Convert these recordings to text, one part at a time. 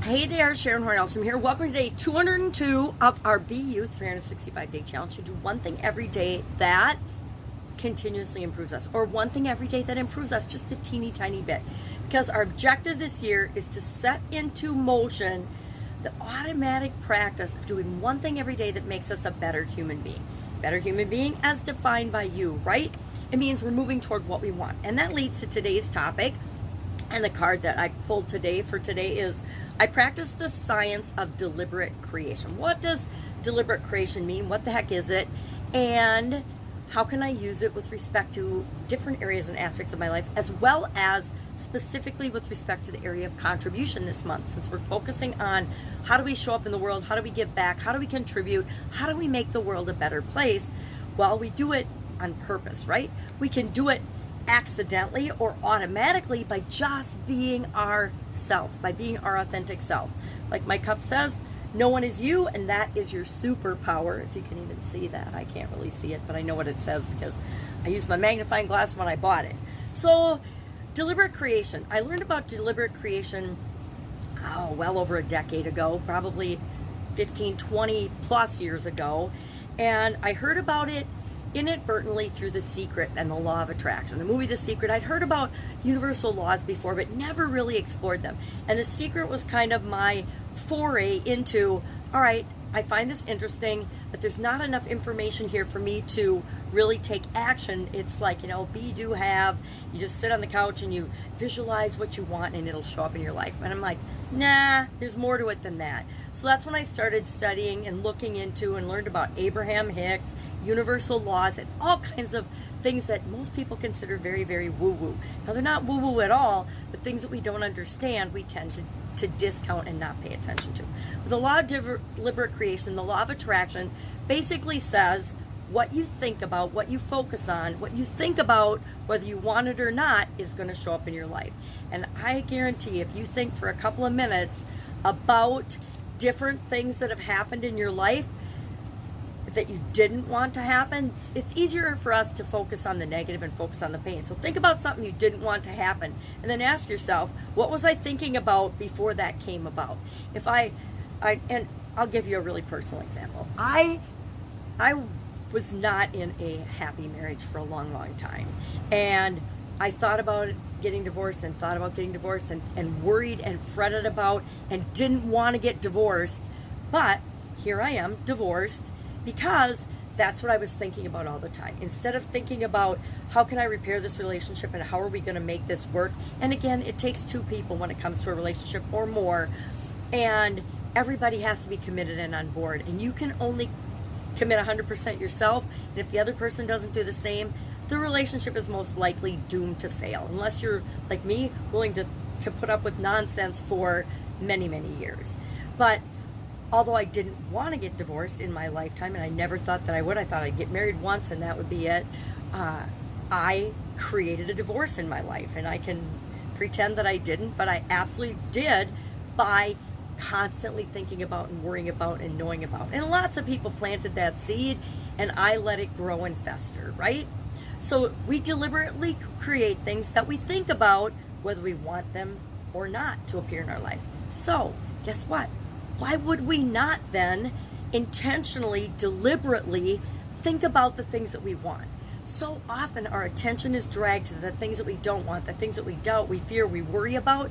Hey there, Sharon Horne-Ellstrom here. Welcome to day 202 of our BU 365-day challenge to do one thing every day that continuously improves us, or one thing every day that improves us just a teeny tiny bit. Because our objective this year is to set into motion the automatic practice of doing one thing every day that makes us a better human being. Better human being as defined by you, right? It means we're moving toward what we want. And that leads to today's topic. And the card that I pulled today is I practice the science of deliberate creation. What does deliberate creation mean? What the heck is it? And how can I use it with respect to different areas and aspects of my life, as well as specifically with respect to the area of contribution this month, since we're focusing on how do we show up in the world, how do we give back, how do we contribute, how do we make the world a better place? Well, we do it on purpose, right? We can do it accidentally or automatically by just being ourselves, by being our authentic selves. Like my cup says, no one is you, and that is your superpower. If you can even see that. I can't really see it, but I know what it says because I used my magnifying glass when I bought it. So, deliberate creation. I learned about deliberate creation, well over a decade ago, probably 15, 20 plus years ago. And I heard about it inadvertently through The Secret and the Law of Attraction. The movie The Secret, I'd heard about universal laws before, but never really explored them. And The Secret was kind of my foray into, all right, I find this interesting, but there's not enough information here for me to really take action. It's like, be, do, have. You just sit on the couch and you visualize what you want and it'll show up in your life. And I'm like, nah, there's more to it than that. So that's when I started studying and looking into and learned about Abraham Hicks, universal laws, and all kinds of things that most people consider very, very woo-woo. Now, they're not woo-woo at all, but things that we don't understand, we tend to discount and not pay attention to. The law of deliberate creation, the law of attraction, basically says what you think about, what you focus on, what you think about, whether you want it or not, is going to show up in your life. And I guarantee if you think for a couple of minutes about different things that have happened in your life that you didn't want to happen, it's easier for us to focus on the negative and focus on the pain. So think about something you didn't want to happen and then ask yourself, what was I thinking about before that came about? And I'll give you a really personal example. I was not in a happy marriage for a long, long time. And I thought about getting divorced and thought about getting divorced and worried and fretted about and didn't want to get divorced. But here I am, divorced, because that's what I was thinking about all the time. Instead of thinking about how can I repair this relationship and how are we going to make this work. And again, it takes two people when it comes to a relationship or more. And everybody has to be committed and on board. And you can only commit 100% yourself. And if the other person doesn't do the same, the relationship is most likely doomed to fail. Unless you're, like me, willing to put up with nonsense for many, many years. But although I didn't want to get divorced in my lifetime, and I never thought that I would, I thought I'd get married once and that would be it, I created a divorce in my life. And I can pretend that I didn't, but I absolutely did by constantly thinking about and worrying about and knowing about. And lots of people planted that seed, and I let it grow and fester, right? So we deliberately create things that we think about, whether we want them or not to appear in our life. So guess what? Why would we not then intentionally, deliberately think about the things that we want? So often our attention is dragged to the things that we don't want, the things that we doubt, we fear, we worry about.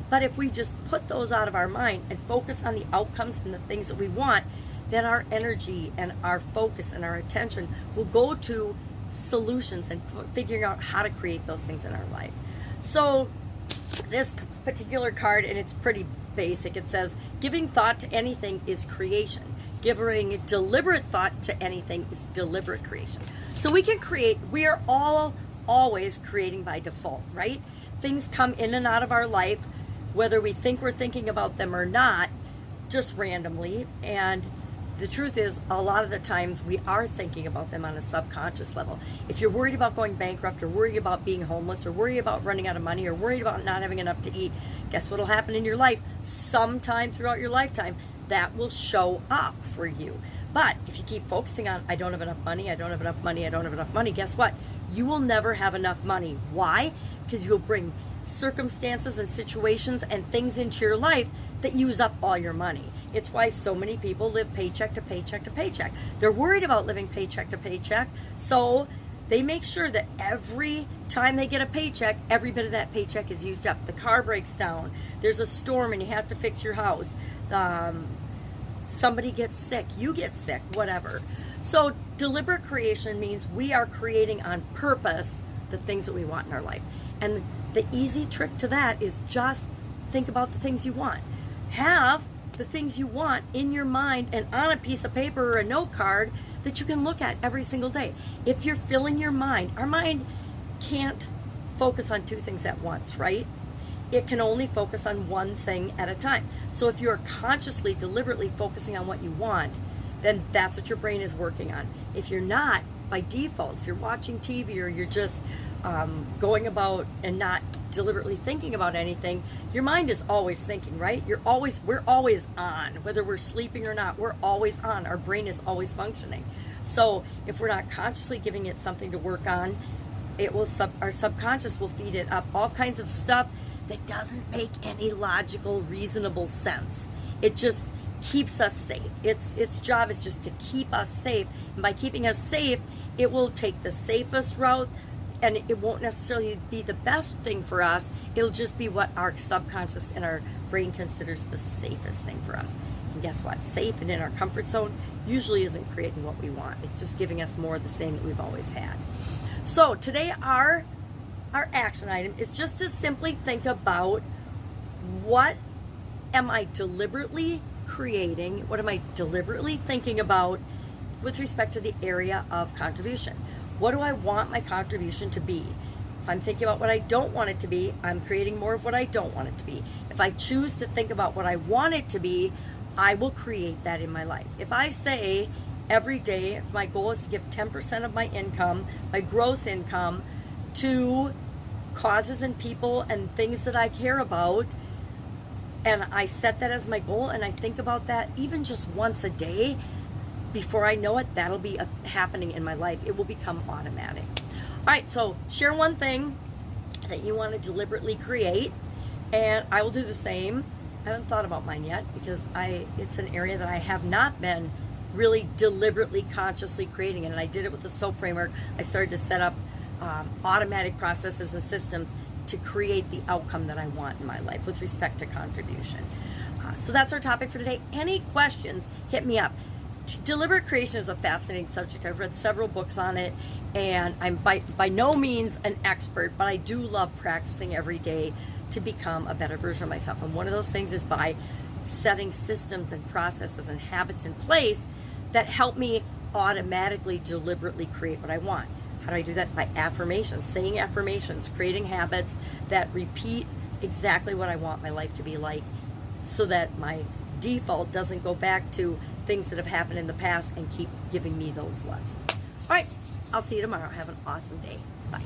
But if we just put those out of our mind and focus on the outcomes and the things that we want, then our energy and our focus and our attention will go to solutions and figuring out how to create those things in our life. So this particular card, and it's pretty basic, it says, giving thought to anything is creation. Giving deliberate thought to anything is deliberate creation. So we can create, we are all always creating by default, right? Things come in and out of our life, whether we think we're thinking about them or not, just randomly. And the truth is, a lot of the times we are thinking about them on a subconscious level. If you're worried about going bankrupt, or worried about being homeless, or worried about running out of money, or worried about not having enough to eat, guess what will happen in your life? Sometime throughout your lifetime, that will show up for you. But if you keep focusing on, I don't have enough money, I don't have enough money, I don't have enough money, guess what? You will never have enough money. Why? Because you'll bring circumstances and situations and things into your life that use up all your money. It's why so many people live paycheck to paycheck to paycheck. They're worried about living paycheck to paycheck, so they make sure that every time they get a paycheck, every bit of that paycheck is used up. The car breaks down, there's a storm and you have to fix your house, somebody gets sick, you get sick, whatever. So deliberate creation means we are creating on purpose the things that we want in our life. And the easy trick to that is just think about the things you want. Have the things you want in your mind and on a piece of paper or a note card that you can look at every single day. If you're filling your mind, our mind can't focus on two things at once, right? It can only focus on one thing at a time. So if you're consciously, deliberately focusing on what you want, then that's what your brain is working on. If you're not, by default, if you're watching TV or you're just going about and not deliberately thinking about anything, your mind is always thinking, right? We're always on, whether we're sleeping or not, we're always on. Our brain is always functioning. So if we're not consciously giving it something to work on, our subconscious will feed it up all kinds of stuff that doesn't make any logical, reasonable sense. It just keeps us safe. Its job is just to keep us safe. And by keeping us safe, it will take the safest route, and it won't necessarily be the best thing for us. It'll just be what our subconscious and our brain considers the safest thing for us. And guess what? Safe and in our comfort zone usually isn't creating what we want. It's just giving us more of the same that we've always had. So today our action item is just to simply think about, what am I deliberately creating? What am I deliberately thinking about with respect to the area of contribution? What do I want my contribution to be? If I'm thinking about what I don't want it to be, I'm creating more of what I don't want it to be. If I choose to think about what I want it to be, I will create that in my life. If I say every day, if my goal is to give 10% of my income, my gross income, to causes and people and things that I care about, and I set that as my goal and I think about that even just once a day, before I know it, that'll be happening in my life. It will become automatic. All right, so share one thing that you want to deliberately create, and I will do the same. I haven't thought about mine yet because it's an area that I have not been really deliberately, consciously creating it. And I did it with the SOAP framework. I started to set up automatic processes and systems to create the outcome that I want in my life with respect to contribution. So that's our topic for today. Any questions, hit me up. Deliberate creation is a fascinating subject. I've read several books on it, and I'm by no means an expert, but I do love practicing every day to become a better version of myself. And one of those things is by setting systems and processes and habits in place that help me automatically, deliberately create what I want. How do I do that? By affirmations, saying affirmations, creating habits that repeat exactly what I want my life to be like, so that my default doesn't go back to things that have happened in the past and keep giving me those lessons. All right, I'll see you tomorrow. Have an awesome day. Bye.